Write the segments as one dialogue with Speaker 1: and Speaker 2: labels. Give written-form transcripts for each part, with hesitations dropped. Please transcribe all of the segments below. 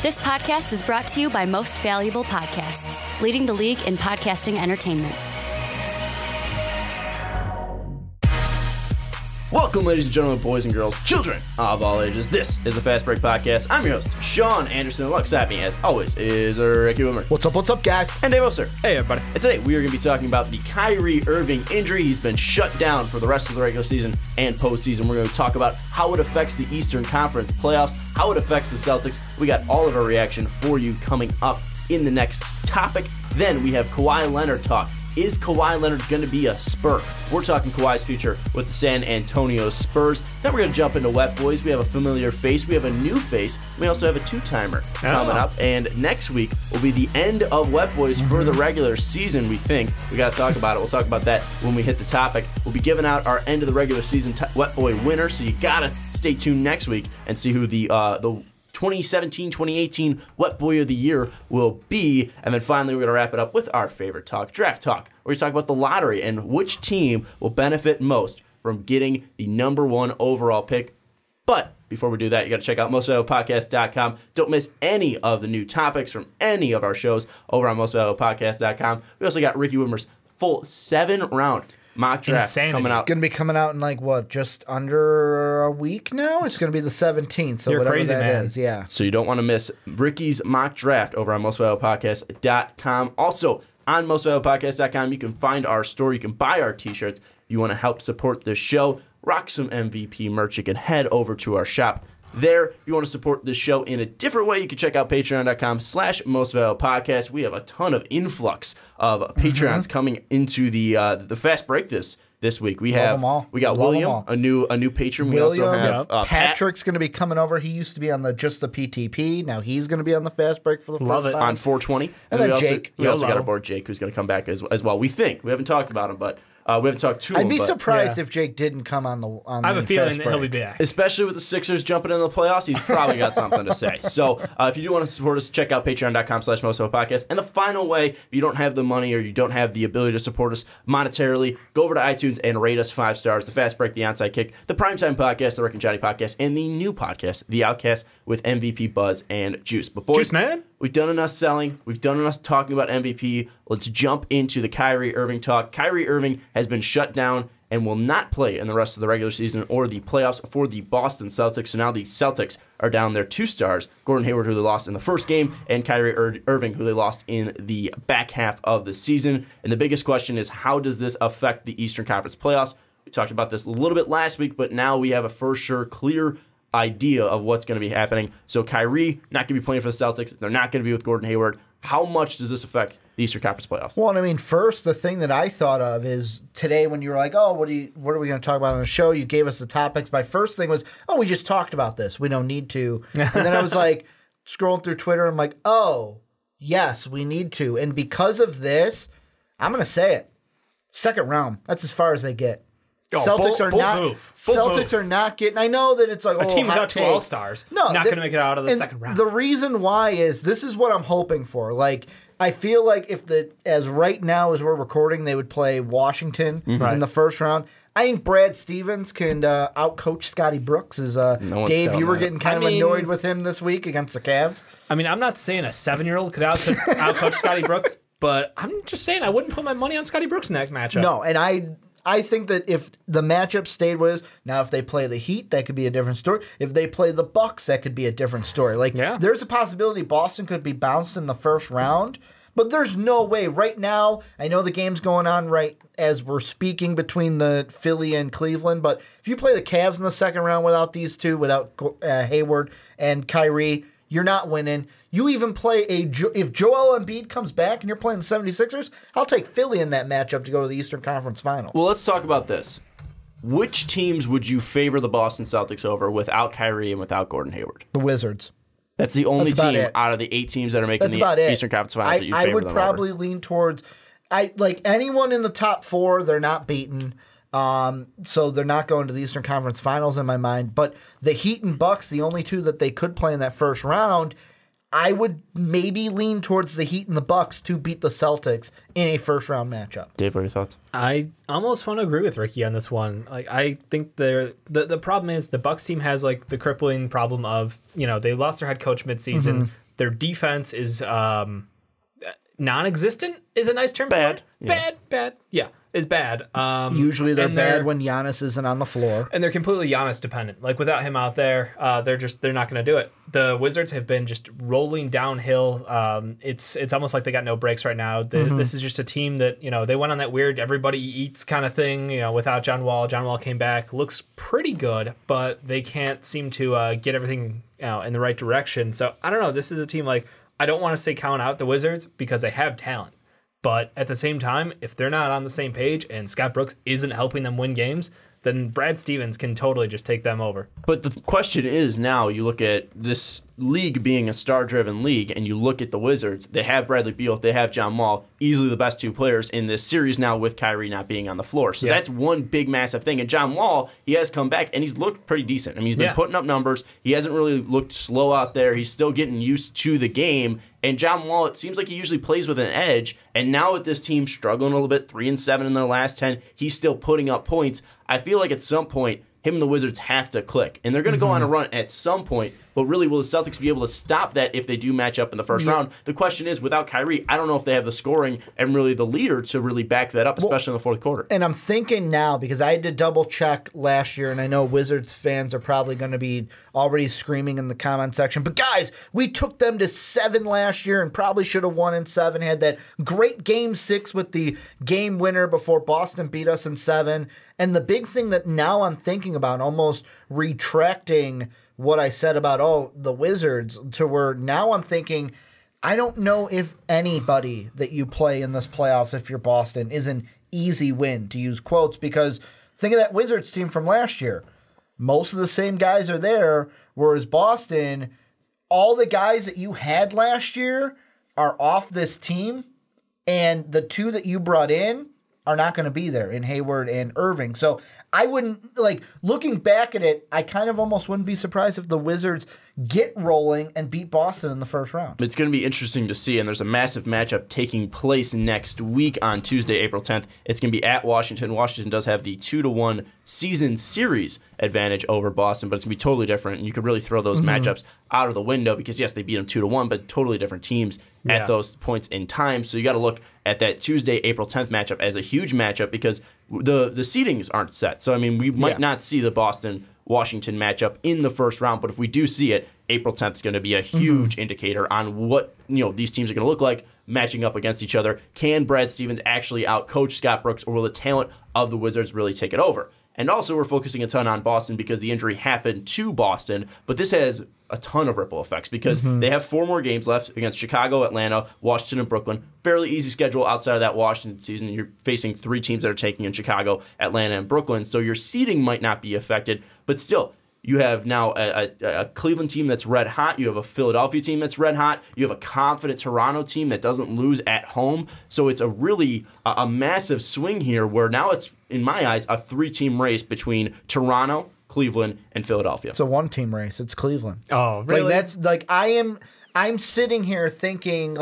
Speaker 1: This podcast is brought to you by Most Valuable Podcasts, leading the league in podcasting entertainment.
Speaker 2: Welcome, ladies and gentlemen, boys and girls, children of all ages. This is the Fast Break Podcast. I'm your host, Sean Anderson. Alongside me, as always, is Ricky Widmer.
Speaker 3: What's up, guys?
Speaker 2: And Dave Oster.
Speaker 4: Hey, everybody.
Speaker 2: And today, we are going to be talking about the Kyrie Irving injury. He's been shut down for the rest of the regular season and postseason. We're going to talk about how it affects the Eastern Conference playoffs, how it affects the Celtics. We got all of our reaction for you coming up in the next topic. Then we have Kawhi Leonard talk. Is Kawhi Leonard going to be a Spur? We're talking Kawhi's future with the San Antonio Spurs. Then we're going to jump into Wet Boys. We have a familiar face. We have a new face. We also have a two-timer coming up. And next week will be the end of Wet Boys for the regular season, we think. We got to talk about it. We'll talk about that when we hit the topic. We'll be giving out our end of the regular season Wet Boy winner, so you got to stay tuned next week and see who the 2017-2018 Wet Boy of the Year will be. And then finally, we're going to wrap it up with our favorite talk, Draft Talk, where we talk about the lottery and which team will benefit most from getting the #1 overall pick. But before we do that, you got to check out mostvaluablepodcast.com. Don't miss any of the new topics from any of our shows over on mostvaluablepodcast.com. We also got Ricky Widmer's full 7-round mock draft coming out.
Speaker 3: It's going to be coming out in just under a week now? It's going to be the 17th, so whatever crazy, that is. Yeah.
Speaker 2: So you don't want to miss Ricky's mock draft over on mostvaluablepodcast.com. Also, on mostvaluablepodcast.com, you can find our store. You can buy our t-shirts. If you want to help support this show, rock some MVP merch, you can head over to our shop there. If you want to support this show in a different way, you can check out patreon.com/mostvaluablepodcast. We have a ton of influx of Patreons coming into the Fast Break this week. We got William, a new patron. We also have
Speaker 3: Patrick's going to be coming over. He used to be on the PTP. Now he's going to be on the Fast Break for the first time.
Speaker 2: On 420.
Speaker 3: And then Jake.
Speaker 2: We also got our board Jake, who's going to come back as well. We think. We haven't talked about him, but we haven't talked to him.
Speaker 3: I'd be surprised if Jake didn't come on the I
Speaker 4: have a feeling that he'll be back.
Speaker 2: Especially with the Sixers jumping into the playoffs, he's probably got something to say. So if you do want to support us, check out patreon.com/mostvaluablepodcast. And the final way, if you don't have the money or you don't have the ability to support us monetarily, go over to iTunes and rate us 5 stars. The Fast Break, the Onside Kick, the Primetime Podcast, the Rick and Johnny Podcast, and the new podcast, The Outcast, with MVP Buzz and Juice. But boys,
Speaker 4: Juice, man.
Speaker 2: We've done enough selling. We've done enough talking about MVP. Let's jump into the Kyrie Irving talk. Kyrie Irving has been shut down and will not play in the rest of the regular season or the playoffs for the Boston Celtics. So now the Celtics are down their 2 stars, Gordon Hayward, who they lost in the first game, and Kyrie Irving, who they lost in the back half of the season. And the biggest question is, how does this affect the Eastern Conference playoffs? We talked about this a little bit last week, but now we have a for sure clear idea of what's going to be happening. So Kyrie not going to be playing for the Celtics. They're not going to be with Gordon Hayward. How much does this affect the Eastern Conference playoffs?
Speaker 3: Well, I mean, first, the thing that I thought of is today when you were like, oh, what are we going to talk about on the show? You gave us the topics. My first thing was, oh, we just talked about this. We don't need to. And then I was like, scrolling through Twitter, I'm like, oh, yes, we need to. And because of this, I'm going to say it. Second round. That's as far as they get. Celtics are not getting. I know that it's like
Speaker 4: a team without 2 All-Stars. Not going to make it out of the second round.
Speaker 3: The reason why is this is what I'm hoping for. Like, I feel like as right now as we're recording, they would play Washington in the first round. I think Brad Stevens can outcoach Scotty Brooks. Dave, you were getting kind of annoyed with him this week against the Cavs.
Speaker 4: I mean, I'm not saying a 7-year-old could outcoach Scotty Brooks, but I'm just saying I wouldn't put my money on Scotty Brooks in the next matchup.
Speaker 3: No, and I think that if the matchup stayed with us, now if they play the Heat, that could be a different story. If they play the Bucks, that could be a different story. There's a possibility Boston could be bounced in the first round, but there's no way. Right now, I know the game's going on right as we're speaking between the Philly and Cleveland, but if you play the Cavs in the second round without these two, without Hayward and Kyrie, you're not winning. You even play if Joel Embiid comes back and you're playing the 76ers, I'll take Philly in that matchup to go to the Eastern Conference Finals.
Speaker 2: Well, let's talk about this. Which teams would you favor the Boston Celtics over without Kyrie and without Gordon Hayward?
Speaker 3: The Wizards.
Speaker 2: That's the only team out of the 8 teams that are making the Eastern Conference Finals that you favor them over.
Speaker 3: I would probably lean towards anyone in the top 4, they're not beaten. So they're not going to the Eastern Conference Finals in my mind. But the Heat and Bucks, the only 2 that they could play in that first round, I would maybe lean towards the Heat and the Bucks to beat the Celtics in a first-round matchup.
Speaker 2: Dave, what are your thoughts?
Speaker 4: I almost want to agree with Ricky on this one. I think the problem is the Bucks team has the crippling problem of, they lost their head coach midseason. Their defense is non-existent is a nice term.
Speaker 2: Bad.
Speaker 4: Bad. Yeah, is bad.
Speaker 3: Usually they're bad when Giannis isn't on the floor.
Speaker 4: And they're completely Giannis dependent. Like, without him out there, they're not going to do it. The Wizards have been just rolling downhill. It's almost like they got no breaks right now. This is just a team that, they went on that weird everybody eats kind of thing, without John Wall. John Wall came back, looks pretty good, but they can't seem to get everything in the right direction. So, I don't know. This is a team, like, I don't want to say count out the Wizards because they have talent. But at the same time, if they're not on the same page and Scott Brooks isn't helping them win games, then Brad Stevens can totally just take them over.
Speaker 2: But the question is now, you look at this league being a star-driven league, and you look at the Wizards. They have Bradley Beal, they have John Wall, easily the best two players in this series now with Kyrie not being on the floor. So that's one big, massive thing. And John Wall, he has come back, and he's looked pretty decent. I mean, he's been putting up numbers. He hasn't really looked slow out there. He's still getting used to the game. And John Wall, it seems like he usually plays with an edge. And now with this team struggling a little bit, 3-7 in their last 10, he's still putting up points. I feel like at some point, him and the Wizards have to click. And they're going to go on a run at some point. But really, will the Celtics be able to stop that if they do match up in the first round? The question is, without Kyrie, I don't know if they have the scoring and really the leader to really back that up, especially in the fourth quarter.
Speaker 3: And I'm thinking now, because I had to double-check last year, and I know Wizards fans are probably going to be already screaming in the comment section, but guys, we took them to 7 last year and probably should have won in 7, had that great Game 6 with the game winner before Boston beat us in 7. And the big thing that now I'm thinking about, almost retracting what I said about, the Wizards, to where now I'm thinking, I don't know if anybody that you play in this playoffs, if you're Boston, is an easy win, to use quotes, because think of that Wizards team from last year. Most of the same guys are there, whereas Boston, all the guys that you had last year are off this team, and the 2 that you brought in are not going to be there in Hayward and Irving. So I wouldn't, looking back at it, I kind of almost wouldn't be surprised if the Wizards get rolling and beat Boston in the first round.
Speaker 2: It's going to be interesting to see, and there's a massive matchup taking place next week on Tuesday, April 10th. It's going to be at Washington. Washington does have the 2-1 season series advantage over Boston, but it's going to be totally different, and you could really throw those matchups out of the window because, yes, they beat them 2-1, but totally different teams at those points in time. So you got to look at that Tuesday, April 10th matchup as a huge matchup because the seedings aren't set. So, I mean, we might not see the Boston-Washington matchup in the first round, but if we do see it, April 10th is going to be a huge indicator on what these teams are going to look like matching up against each other. Can Brad Stevens actually outcoach Scott Brooks, or will the talent of the Wizards really take it over? And also, we're focusing a ton on Boston because the injury happened to Boston, but this has a ton of ripple effects because they have 4 more games left against Chicago, Atlanta, Washington, and Brooklyn. Fairly easy schedule outside of that Washington season. You're facing 3 teams that are taking in Chicago, Atlanta, and Brooklyn, so your seeding might not be affected, but still, you have now a Cleveland team that's red hot. You have a Philadelphia team that's red hot. You have a confident Toronto team that doesn't lose at home. So it's a really a massive swing here where now it's, in my eyes, a 3-team race between Toronto, Cleveland, and Philadelphia.
Speaker 3: It's a 1-team race. It's Cleveland.
Speaker 4: Oh, really?
Speaker 3: I'm sitting here thinking,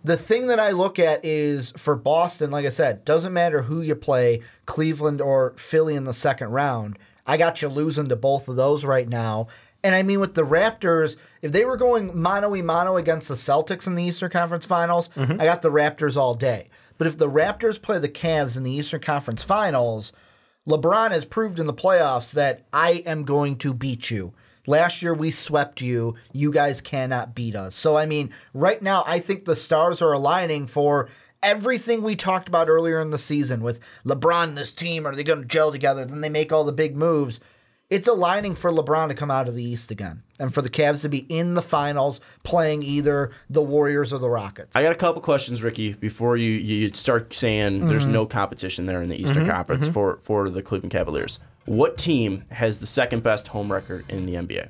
Speaker 3: the thing that I look at is for Boston, like I said, doesn't matter who you play, Cleveland or Philly in the second round. I got you losing to both of those right now. And I mean, with the Raptors, if they were going mano-a-mano against the Celtics in the Eastern Conference Finals, I got the Raptors all day. But if the Raptors play the Cavs in the Eastern Conference Finals, LeBron has proved in the playoffs that I am going to beat you. Last year, we swept you. You guys cannot beat us. So, I mean, right now, I think the stars are aligning for everything we talked about earlier in the season with LeBron and this team. Are they going to gel together? Then they make all the big moves. It's aligning for LeBron to come out of the East again and for the Cavs to be in the finals playing either the Warriors or the Rockets.
Speaker 2: I got a couple questions, Ricky, before you start saying there's no competition there in the Eastern Conference for the Cleveland Cavaliers. What team has the second best home record in the NBA?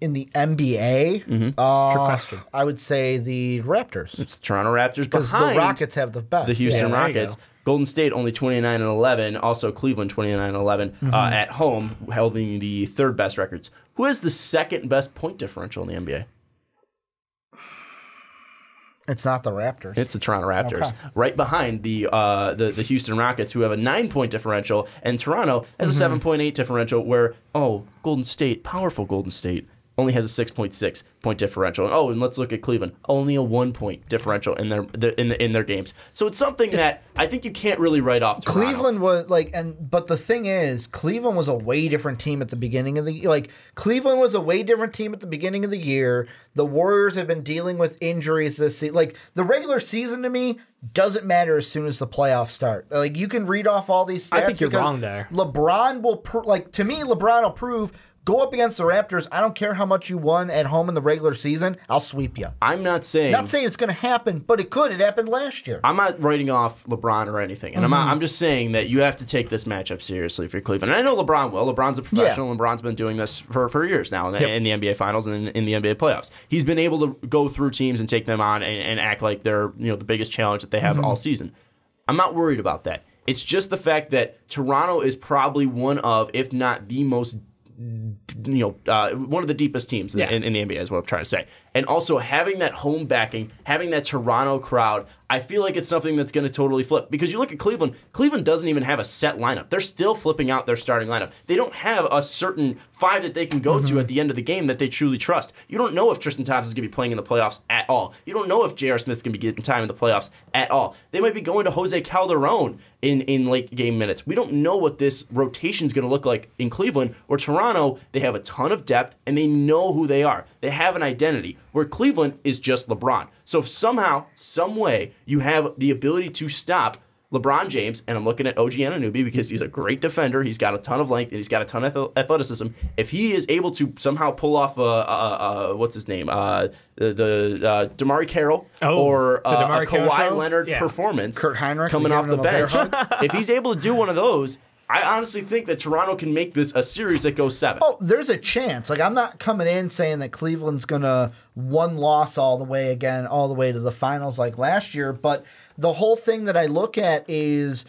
Speaker 3: In the NBA,
Speaker 4: Trick question.
Speaker 3: I would say the Raptors.
Speaker 2: It's the Toronto Raptors
Speaker 3: because the Rockets have the best.
Speaker 2: The Houston Rockets. Golden State only 29-11. Also Cleveland 29-11 at home, holding the 3rd best records. Who has the 2nd best point differential in the NBA?
Speaker 3: It's not the Raptors.
Speaker 2: It's the Toronto Raptors. Okay. Right behind the Houston Rockets, who have a 9-point differential, and Toronto has a 7.8 differential. Where Golden State, powerful Golden State, only has a 6.6 point differential. Oh, and let's look at Cleveland. Only a 1 point differential in their games. So it's something that I think you can't really write off Toronto.
Speaker 3: Cleveland was but the thing is, Cleveland was a way different team at the beginning of the year. Cleveland was a way different team at the beginning of the year. The Warriors have been dealing with injuries this season. The regular season to me doesn't matter as soon as the playoffs start. You can read off all these stats.
Speaker 4: I think you're wrong there.
Speaker 3: LeBron will to me, LeBron will prove. Go up against the Raptors. I don't care how much you won at home in the regular season. I'll sweep you.
Speaker 2: I'm not saying
Speaker 3: it's going to happen, but it could. It happened last year.
Speaker 2: I'm not writing off LeBron or anything, and I'm just saying that you have to take this matchup seriously for Cleveland. And I know LeBron will. LeBron's a professional. Yeah. LeBron's been doing this for years now in the NBA Finals and in the NBA playoffs. He's been able to go through teams and take them on and act like they're the biggest challenge that they have all season. I'm not worried about that. It's just the fact that Toronto is probably one of, if not the most one of the deepest teams in the NBA is what I'm trying to say. And also having that home backing, having that Toronto crowd, I feel like it's something that's going to totally flip. Because you look at Cleveland, Cleveland doesn't even have a set lineup. They're still flipping out their starting lineup. They don't have a certain five that they can go to at the end of the game that they truly trust. You don't know if Tristan Thompson is going to be playing in the playoffs at all. You don't know if J.R. Smith's going to be getting time in the playoffs at all. They might be going to Jose Calderon in late game minutes. We don't know what this rotation is going to look like in Cleveland. Or Toronto, they have a ton of depth and they know who they are. They have an identity. Where Cleveland is just LeBron. So if somehow, some way, you have the ability to stop LeBron James, and I'm looking at OG Anunoby because he's a great defender, he's got a ton of length, and he's got a ton of athleticism. If he is able to somehow pull off what's his name, the DeMarre Carroll or a Kawhi Leonard performance
Speaker 3: Kurt Heinrich
Speaker 2: coming off the bench, if he's able to do one of those, I honestly think that Toronto can make this a series that goes 7.
Speaker 3: Oh, there's a chance. I'm not coming in saying that Cleveland's going to one loss all the way to the finals like last year, but the whole thing that I look at is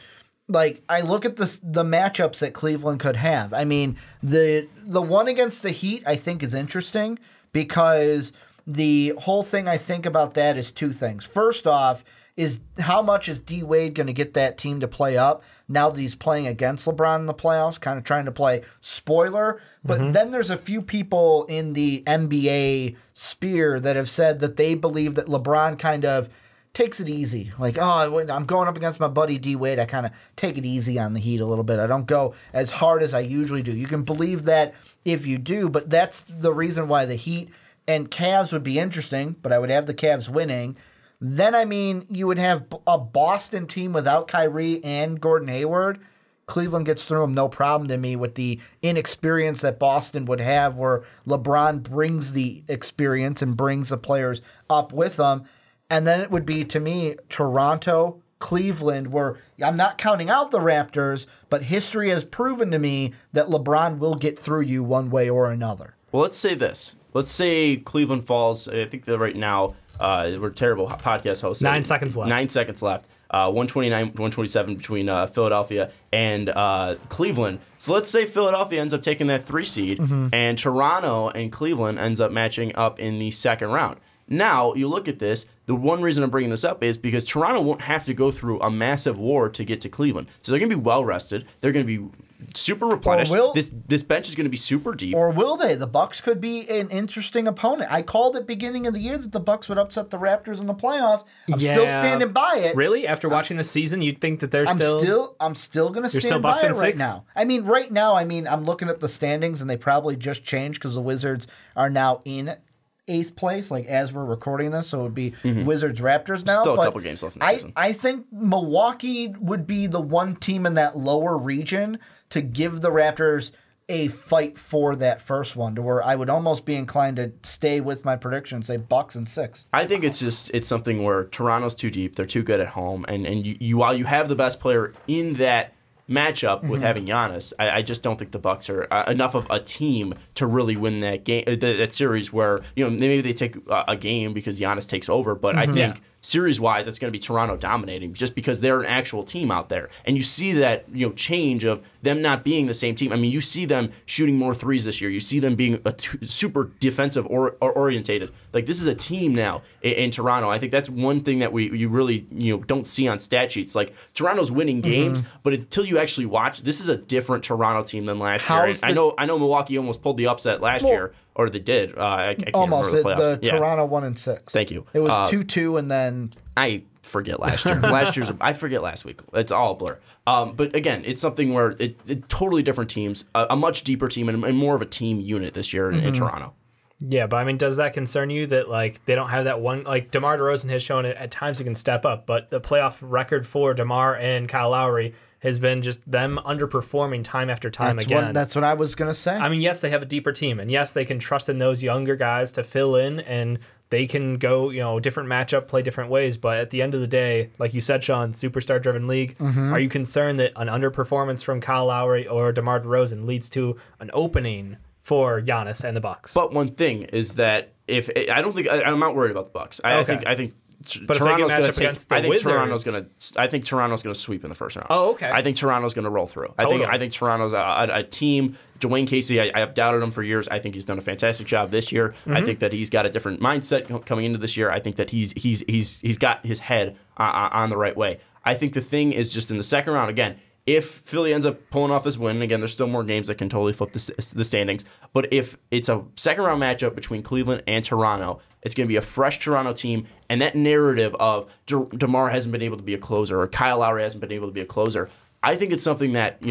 Speaker 3: I look at the matchups that Cleveland could have. I mean, the one against the Heat I think is interesting because the whole thing I think about that is two things. First off, is how much is D. Wade going to get that team to play up now that he's playing against LeBron in the playoffs, kind of trying to play spoiler. But then there's a few people in the NBA sphere that have said that they believe that LeBron kind of takes it easy. I'm going up against my buddy D. Wade. I kind of take it easy on the Heat a little bit. I don't go as hard as I usually do. You can believe that if you do, but that's the reason why the Heat and Cavs would be interesting, but I would have the Cavs winning. Then, you would have a Boston team without Kyrie and Gordon Hayward. Cleveland gets through them no problem to me with the inexperience that Boston would have where LeBron brings the experience and brings the players up with them. And then it would be, to me, Toronto, Cleveland, where I'm not counting out the Raptors, but history has proven to me that LeBron will get through you one way or another.
Speaker 2: Well, let's say this. Let's say Cleveland falls. I think that right now we're terrible podcast hosts.
Speaker 4: 9 seconds left.
Speaker 2: 9 seconds left. 129, 127 between Philadelphia and Cleveland. So let's say Philadelphia ends up taking that 3 seed, and Toronto and Cleveland ends up matching up in the second round. Now, you look at this, the one reason I'm bringing this up is because Toronto won't have to go through a massive war to get to Cleveland. So they're going to be well-rested. They're going to be super replenished. This bench is going to be super deep.
Speaker 3: Or will they? The Bucks could be an interesting opponent. I called at the beginning of the year that the Bucks would upset the Raptors in the playoffs. I'm still standing by it.
Speaker 4: Really? After watching the season, you'd think that they're
Speaker 3: I'm still going to stand by it right now. I'm looking at the standings, and they probably just changed because the Wizards are now in 8th place, as we're recording this, so it would be Wizards Raptors now.
Speaker 2: Still a couple games left in the season.
Speaker 3: I think Milwaukee would be the one team in that lower region to give the Raptors a fight for that first one, to where I would almost be inclined to stay with my prediction and say Bucks in 6.
Speaker 2: I think it's something where Toronto's too deep, they're too good at home, and you while you have the best player in that matchup with having Giannis, I just don't think the Bucks are enough of a team to really win that game, that series. Where maybe they take a game because Giannis takes over, but I think series-wise, it's going to be Toronto dominating just because they're an actual team out there, and you see that change of them not being the same team. I mean, you see them shooting more threes this year. You see them being super defensive or orientated. This is a team now in Toronto. I think that's one thing that you really don't see on stat sheets. Toronto's winning games, but until you actually watch, this is a different Toronto team than last year. I know Milwaukee almost pulled the upset last year, or they did. I can't
Speaker 3: almost
Speaker 2: remember the playoffs.
Speaker 3: Toronto 1-6.
Speaker 2: Thank you.
Speaker 3: It was 2-2, and then
Speaker 2: I forget last year. I forget last week. It's all a blur. But again, it's something where it totally different teams, a much deeper team, and more of a team unit this year in Toronto.
Speaker 4: Yeah, but I mean, does that concern you that like they don't have that one? Like DeMar DeRozan has shown it at times he can step up, but the playoff record for DeMar and Kyle Lowry has been just them underperforming time after time again.
Speaker 3: That's what I was gonna say.
Speaker 4: I mean, yes, they have a deeper team, and yes, they can trust in those younger guys to fill in, and they can go, different matchup, play different ways. But at the end of the day, like you said, Sean, superstar-driven league. Are you concerned that an underperformance from Kyle Lowry or DeMar DeRozan leads to an opening for Giannis and the Bucks?
Speaker 2: But one thing is that I'm not worried about the Bucks. I think
Speaker 4: but
Speaker 2: Toronto's going to take.
Speaker 4: I
Speaker 2: think Toronto's going to sweep in the first round.
Speaker 4: Oh, okay.
Speaker 2: I think Toronto's going to roll through.
Speaker 4: Totally.
Speaker 2: I think Toronto's a team. Dwayne Casey, I have doubted him for years. I think he's done a fantastic job this year. I think that he's got a different mindset coming into this year. I think that he's got his head on the right way. I think the thing is just in the second round again. If Philly ends up pulling off this win, again, there's still more games that can totally flip the standings. But if it's a second-round matchup between Cleveland and Toronto, it's going to be a fresh Toronto team. And that narrative of DeMar hasn't been able to be a closer or Kyle Lowry hasn't been able to be a closer, I think it's something that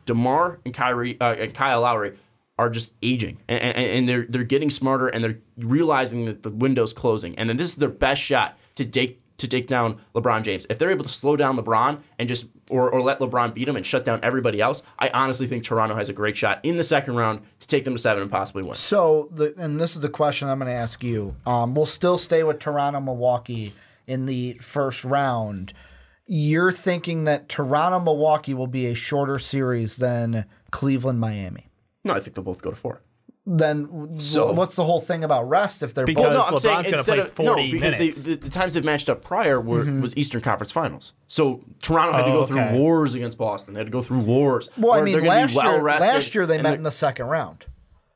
Speaker 2: DeMar and Kyle Lowry are just aging. And they're getting smarter, and they're realizing that the window's closing. And then this is their best shot to take down LeBron James. If they're able to slow down LeBron and just or let LeBron beat him and shut down everybody else, I honestly think Toronto has a great shot in the second round to take them to 7 and possibly win.
Speaker 3: So, and this is the question I'm going to ask you. We'll still stay with Toronto-Milwaukee in the first round. You're thinking that Toronto-Milwaukee will be a shorter series than Cleveland-Miami?
Speaker 2: No, I think they'll both go to 4.
Speaker 3: Then what's the whole thing about rest if they're
Speaker 4: because
Speaker 3: both?
Speaker 4: LeBron's going to play 40 minutes.
Speaker 2: The times they've matched up prior was Eastern Conference Finals. So Toronto had to go through wars against Boston. They had to go through wars.
Speaker 3: Well, I mean, last year they met in the second round.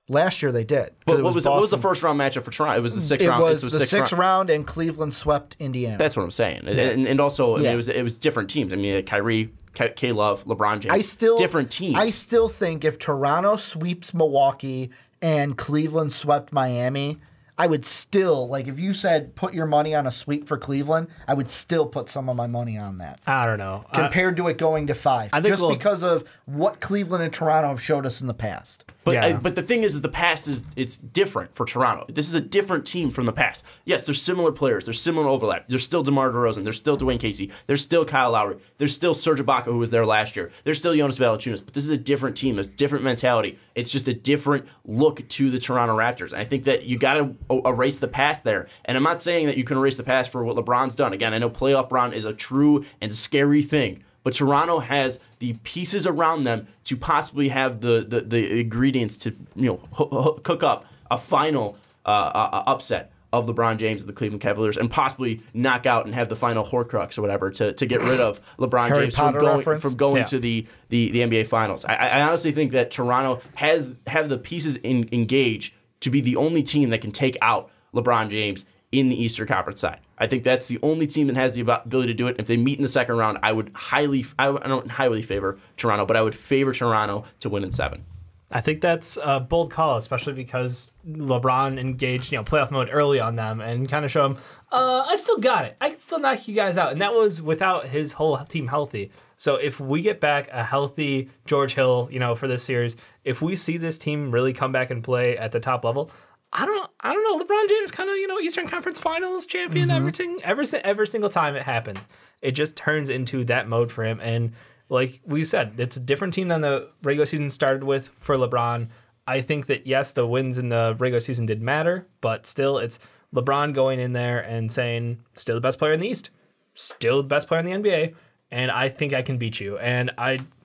Speaker 3: Last year they did.
Speaker 2: But what was the first round matchup for Toronto? It was the sixth round.
Speaker 3: It was the sixth round, and Cleveland swept Indiana.
Speaker 2: That's what I'm saying. And also, I mean, it was different teams. I mean, Kyrie, K-Love, LeBron James, different teams.
Speaker 3: I still think if Toronto sweeps Milwaukee and Cleveland swept Miami, I would still, like, if you said put your money on a sweep for Cleveland, I would still put some of my money on that.
Speaker 4: I don't know.
Speaker 3: Compared to it going to 5. Just because of what Cleveland and Toronto have showed us in the past.
Speaker 2: But the thing is the past it's different for Toronto. This is a different team from the past. Yes, there's similar players. There's similar overlap. There's still DeMar DeRozan. There's still Dwayne Casey. There's still Kyle Lowry. There's still Serge Ibaka, who was there last year. There's still Jonas Valanciunas. But this is a different team. There's a different mentality. It's just a different look to the Toronto Raptors. And I think that you got to erase the past there. And I'm not saying that you can erase the past for what LeBron's done. Again, I know playoff Bron is a true and scary thing. But Toronto has the pieces around them to possibly have the ingredients to cook up a final upset of LeBron James and the Cleveland Cavaliers and possibly knock out and have the final Horcrux or whatever to get rid of LeBron James from going to the NBA Finals. I honestly think that Toronto have the pieces engaged to be the only team that can take out LeBron James in the Eastern Conference side. I think that's the only team that has the ability to do it. If they meet in the second round, I don't highly favor Toronto, but I would favor Toronto to win in 7.
Speaker 4: I think that's a bold call, especially because LeBron engaged, playoff mode early on them and kind of show them, I still got it. I can still knock you guys out. And that was without his whole team healthy. So if we get back a healthy George Hill, for this series, if we see this team really come back and play at the top level, I don't know. LeBron James kind of, Eastern Conference Finals champion, everything, every single time it happens. It just turns into that mode for him. And like we said, it's a different team than the regular season started with for LeBron. I think that, yes, the wins in the regular season did matter, but still it's LeBron going in there and saying, still the best player in the East, still the best player in the NBA, and I think I can beat you. And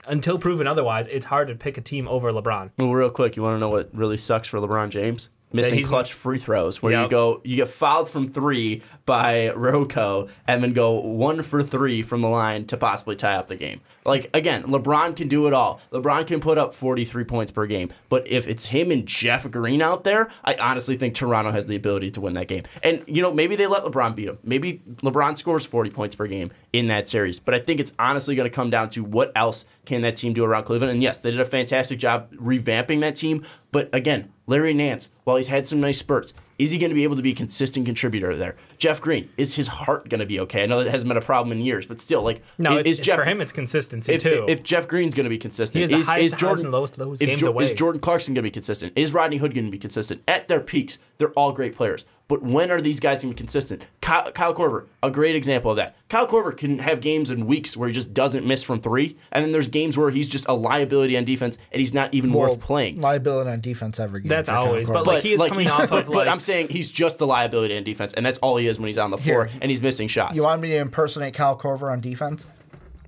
Speaker 4: until proven otherwise, it's hard to pick a team over LeBron.
Speaker 2: Well, real quick, you want to know what really sucks for LeBron James? Missing clutch free throws where you get fouled from 3 by Rocco and then go 1 for 3 from the line to possibly tie up the game. Like, again, LeBron can do it all. LeBron can put up 43 points per game. But if it's him and Jeff Green out there, I honestly think Toronto has the ability to win that game. And, maybe they let LeBron beat him. Maybe LeBron scores 40 points per game in that series. But I think it's honestly going to come down to what else can that team do around Cleveland. And yes, they did a fantastic job revamping that team. But again, Larry Nance, while he's had some nice spurts, is he going to be able to be a consistent contributor there? Jeff Green, is his heart going to be okay? I know that hasn't been a problem in years, but still,
Speaker 4: for him, it's consistency too.
Speaker 2: If Jeff Green's going to be consistent,
Speaker 4: he has the highest and lowest of those games away.
Speaker 2: Is Jordan Clarkson going to be consistent? Is Rodney Hood going to be consistent? At their peaks, they're all great players. But when are these guys going to be consistent? Kyle Korver, a great example of that. Kyle Korver can have games and weeks where he just doesn't miss from three, and then there's games where he's just a liability on defense, and he's not even worth playing.
Speaker 3: Liability on defense every game.
Speaker 4: That's always. But he is coming off of
Speaker 2: But I'm saying he's just a liability on defense, and that's all he is when he's on the floor, and he's missing shots.
Speaker 3: You want me to impersonate Kyle Korver on defense?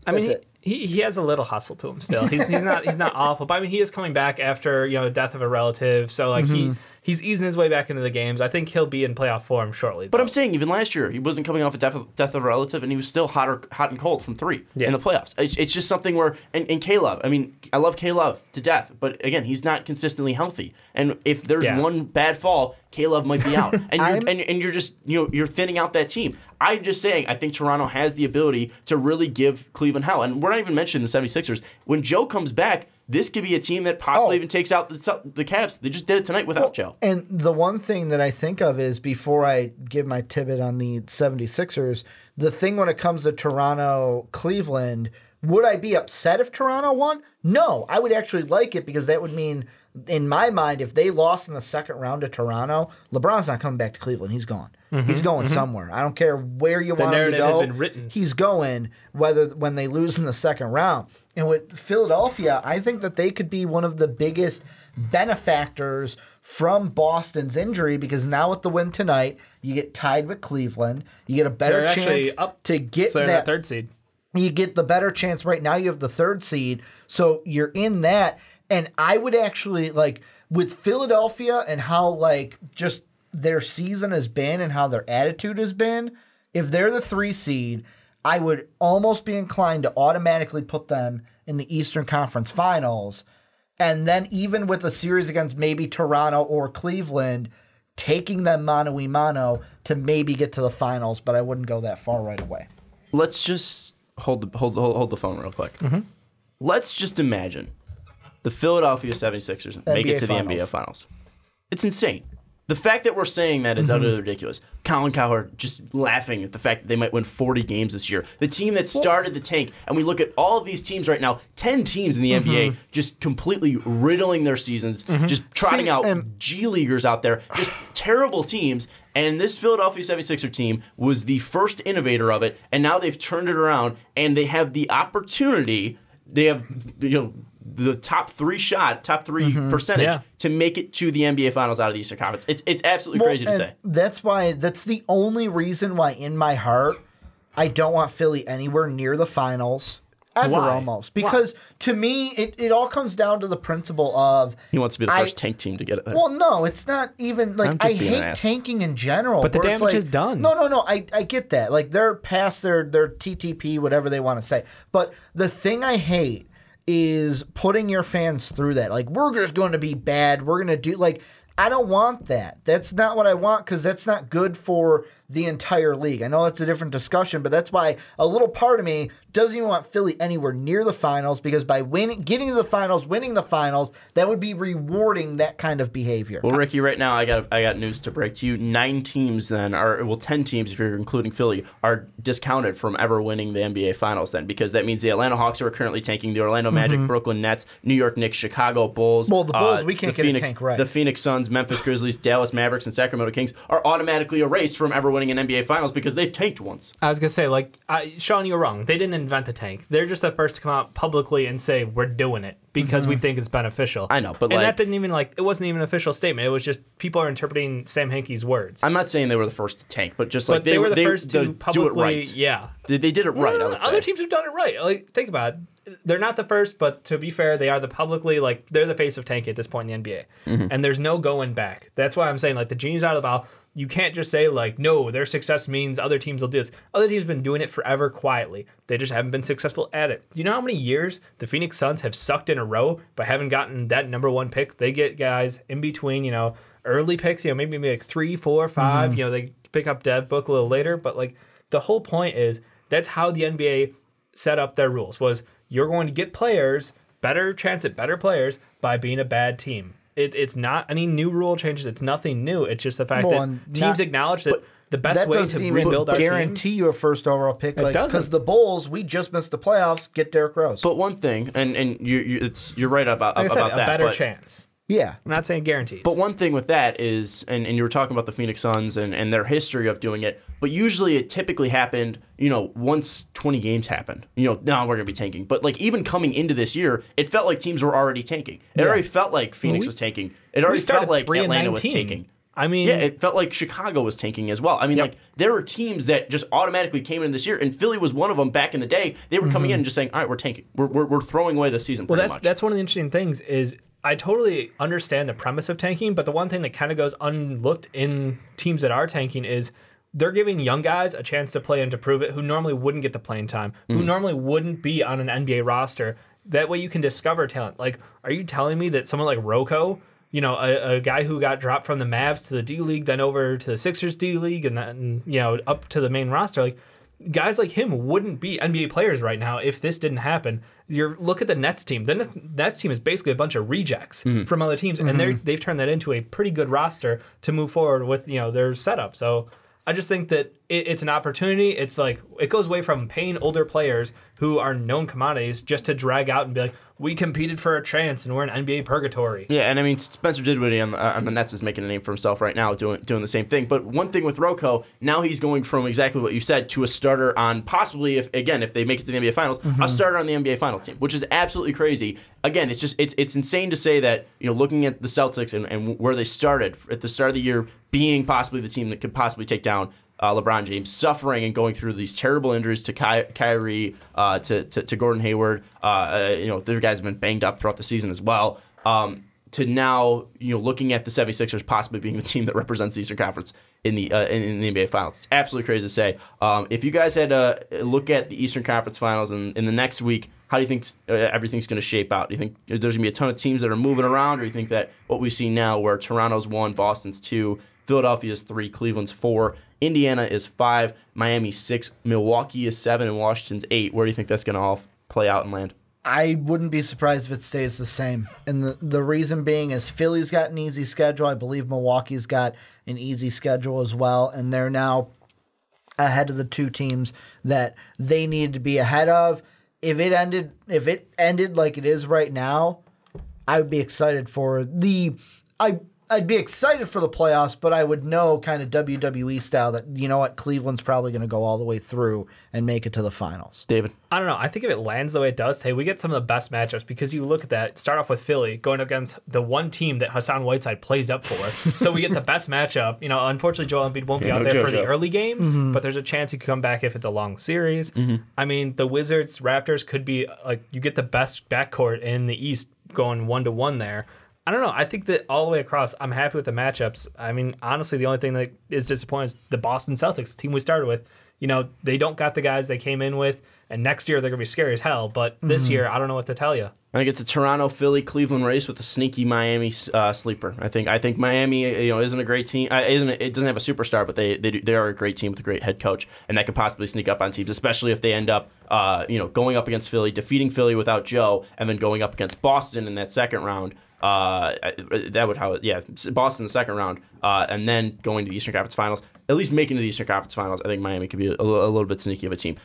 Speaker 4: I mean, he has a little hustle to him still. He's not awful, but I mean, he is coming back after death of a relative, so he's easing his way back into the games. I think he'll be in playoff form shortly.
Speaker 2: But I'm saying even last year he wasn't coming off a death of a relative, and he was still hot and cold from three in the playoffs. It's just something where and K-Love. I mean, I love K-Love to death, but again, he's not consistently healthy. And if there's one bad fall, K-Love might be out, and you're just you're thinning out that team. I'm just saying, I think Toronto has the ability to really give Cleveland hell. And we're not even mentioning the 76ers. When Joe comes back, this could be a team that possibly even takes out the Cavs. They just did it tonight without Joe.
Speaker 3: And the one thing that I think of is, before I give my tidbit on the 76ers, the thing when it comes to Toronto-Cleveland, would I be upset if Toronto won? No, I would actually like it, because that would mean, in my mind, if they lost in the second round to Toronto, LeBron's not coming back to Cleveland. He's gone. He's going somewhere. I don't care where you want him to go. The narrative
Speaker 4: has been written.
Speaker 3: He's going, when they lose in the second round. And with Philadelphia, I think that they could be one of the biggest benefactors from Boston's injury, because now with the win tonight, you get tied with Cleveland. You get a better chance to get
Speaker 4: that third seed.
Speaker 3: You get the better chance. Right now you have the third seed, so you're in that. And I would actually, with Philadelphia and how just their season has been and how their attitude has been, if they're the 3 seed, I would almost be inclined to automatically put them in the Eastern Conference Finals. And then even with a series against maybe Toronto or Cleveland, taking them mano-a-mano to maybe get to the finals, but I wouldn't go that far right away.
Speaker 2: Let's just hold the phone real quick. Let's just imagine the Philadelphia 76ers make it to the NBA Finals. It's insane. The fact that we're saying that is utterly ridiculous. Colin Cowherd just laughing at the fact that they might win 40 games this year. The team that started the tank, and we look at all of these teams right now, 10 teams in the NBA just completely riddling their seasons, just trotting out G-Leaguers out there, just terrible teams. And this Philadelphia 76er team was the first innovator of it, and now they've turned it around, and they have the opportunity. They have the top 3 percentage to make it to the NBA Finals out of the Eastern Conference. It's absolutely crazy to say.
Speaker 3: That's the only reason why in my heart I don't want Philly anywhere near the finals. Ever. Why? Almost. Because to me, it all comes down to the principle of...
Speaker 2: He wants to be the first tank team to get it there.
Speaker 3: Well, no, it's not even... I hate tanking in general.
Speaker 4: But the damage is done.
Speaker 3: No, I get that. They're past their TTP, whatever they want to say. But the thing I hate is putting your fans through that. We're just going to be bad. We're going to do... I don't want that. That's not what I want, because that's not good for the entire league. I know that's a different discussion, but that's why a little part of me doesn't even want Philly anywhere near the finals, because by getting to the finals, winning the finals, that would be rewarding that kind of behavior.
Speaker 2: Well, Ricky, right now I got news to break to you. 9 teams then are 10 teams if you're including Philly are discounted from ever winning the NBA Finals then, because that means the Atlanta Hawks are currently tanking, the Orlando Magic, Brooklyn Nets, New York Knicks, Chicago Bulls.
Speaker 3: Well, the Bulls we can't get a tank right.
Speaker 2: The Phoenix Suns, Memphis Grizzlies, Dallas Mavericks, and Sacramento Kings are automatically erased from ever winning an NBA Finals because they've tanked once.
Speaker 4: I was gonna say, Sean, you were wrong. They didn't invent the tank. They're just the first to come out publicly and say we're doing it because we think it's beneficial.
Speaker 2: I know, but
Speaker 4: that didn't even it wasn't even an official statement. It was just people are interpreting Sam Hinkie's words.
Speaker 2: I'm not saying they were the first to tank, but just
Speaker 4: they were the first to publicly
Speaker 2: do it right.
Speaker 4: Yeah,
Speaker 2: they did it right. I would say
Speaker 4: other teams have done it right. Think about it. They're not the first, but to be fair, they are the publicly, they're the face of tanking at this point in the NBA. And there's no going back. That's why I'm saying, the genie's out of the bottle. you can't just say like, no, their success means other teams will do this. Other teams have been doing it forever quietly. They just haven't been successful at it. Do you know how many years the Phoenix Suns have sucked in a row but haven't gotten that number one pick? They get guys in between, early picks, maybe like 3, 4, 5. They pick up Dev Book a little later. But like the whole point is that's how the NBA set up their rules was you're going to get players, better chance at better players by being a bad team. It's not any new rule changes. It's nothing new. It's just the fact that teams acknowledge that the best way to rebuild our team.
Speaker 3: Guarantee you a first overall pick. Because the Bulls, we just missed the playoffs. Get Derrick Rose.
Speaker 2: But one thing, and you're right about
Speaker 4: like I said,
Speaker 2: that.
Speaker 4: A better chance.
Speaker 3: Yeah.
Speaker 4: I'm not saying guarantees.
Speaker 2: But one thing with that is, and you were talking about the Phoenix Suns and their history of doing it, but usually it typically happened, once 20 games happened. Now we're going to be tanking. But like even coming into this year, it felt like teams were already tanking. It already felt like Phoenix was tanking. It already felt like Atlanta was tanking. It felt like Chicago was tanking as well. Like there were teams that just automatically came in this year, and Philly was one of them back in the day. They were coming in and just saying, all right, we're tanking. We're throwing away the season pretty much.
Speaker 4: That's one of the interesting things is I totally understand the premise of tanking, but the one thing that kind of goes unlooked in teams that are tanking is they're giving young guys a chance to play and to prove it who normally wouldn't get the playing time, who normally wouldn't be on an NBA roster. That way you can discover talent. Like, are you telling me that someone like Rocco, a guy who got dropped from the Mavs to the D-League, then over to the Sixers D-League, and then, up to the main roster, like, guys like him wouldn't be NBA players right now if this didn't happen. Look at the Nets team. The Nets team is basically a bunch of rejects from other teams, and they've turned that into a pretty good roster to move forward with their setup. So I just think that it's an opportunity. It's like it goes away from paying older players who are known commodities just to drag out and be like, we competed for a chance and we're in NBA purgatory.
Speaker 2: Yeah, and Spencer Dinwiddie on the Nets is making a name for himself right now doing the same thing. But one thing with Rocco, now he's going from exactly what you said to a starter on possibly, if they make it to the NBA Finals, a starter on the NBA Finals team, which is absolutely crazy. Again, it's insane to say that, looking at the Celtics and where they started at the start of the year, being possibly the team that could possibly take down LeBron James, suffering and going through these terrible injuries to Kyrie, to Gordon Hayward. Their guys have been banged up throughout the season as well. To now, looking at the 76ers possibly being the team that represents the Eastern Conference in the NBA Finals. It's absolutely crazy to say. If you guys had to look at the Eastern Conference Finals in the next week, how do you think everything's going to shape out? Do you think there's going to be a ton of teams that are moving around, or do you think that what we see now, where Toronto's 1, Boston's 2, Philadelphia's 3, Cleveland's 4, Indiana is 5, Miami's 6, Milwaukee is 7, and Washington's 8. Where do you think that's going to all play out and land?
Speaker 3: I wouldn't be surprised if it stays the same. And the reason being is Philly's got an easy schedule. I believe Milwaukee's got an easy schedule as well. And they're now ahead of the two teams that they needed to be ahead of. If it ended like it is right now, I would be excited for I'd be excited for the playoffs, but I would know kind of WWE style that, Cleveland's probably going to go all the way through and make it to the finals.
Speaker 2: David?
Speaker 4: I don't know. I think if it lands the way it does, we get some of the best matchups because you look at that, start off with Philly going against the one team that Hassan Whiteside plays up for. So we get the best matchup. Unfortunately, Joel Embiid won't be out there for the early games, but there's a chance he could come back if it's a long series. The Wizards, Raptors could be like, you get the best backcourt in the East going 1-1 there. I don't know. I think that all the way across, I'm happy with the matchups. Honestly, the only thing that is disappointing is the Boston Celtics, the team we started with. They don't got the guys they came in with, and next year they're going to be scary as hell. But this year, I don't know what to tell you.
Speaker 2: I think it's a Toronto, Philly, Cleveland race with a sneaky Miami sleeper. I think Miami, isn't a great team. It doesn't have a superstar, but they are a great team with a great head coach, and that could possibly sneak up on teams, especially if they end up, going up against Philly, defeating Philly without Joe, and then going up against Boston in that second round. Boston in the second round, and then going to the Eastern Conference Finals. At least making it to the Eastern Conference Finals, I think Miami could be a little bit sneaky of a team.